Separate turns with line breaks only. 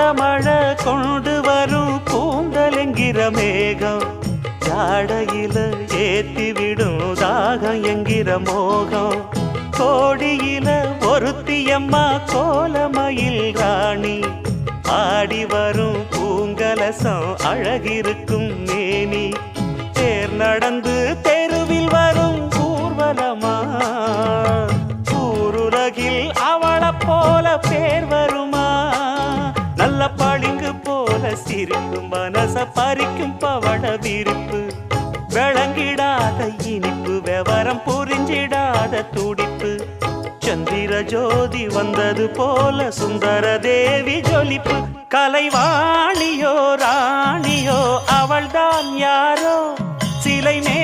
கோடமழை கொண்டு வரும் கூந்தல் என்கிற மேகம் ஜாடையில ஏத்திவிடும் தாகம் என்கிற மோகம் கோடியில ஒருத்தியம்மா கோலமயில் ராணி ஆடி வரும் பூங்கலசம் அழகிருக்கும் மேனி தேர் நடந்து தெருவில் வரும் ஊர்வலமா ஊருலகில் அவளை போல பேர் வருமா நல்ல பளிங்கு போல சிரிக்கும் மனச பறிக்கும் பவள விரிப்பு விளங்கிடாத இனிப்பு விவரம் புரிஞ்சிடாத துடிப்பு சந்திர ஜோதி வந்தது போல சுந்தர தேவி ஜொலிப்பு கலைவாணியோ ராணியோ அவள்தான் யாரோ சிலை மே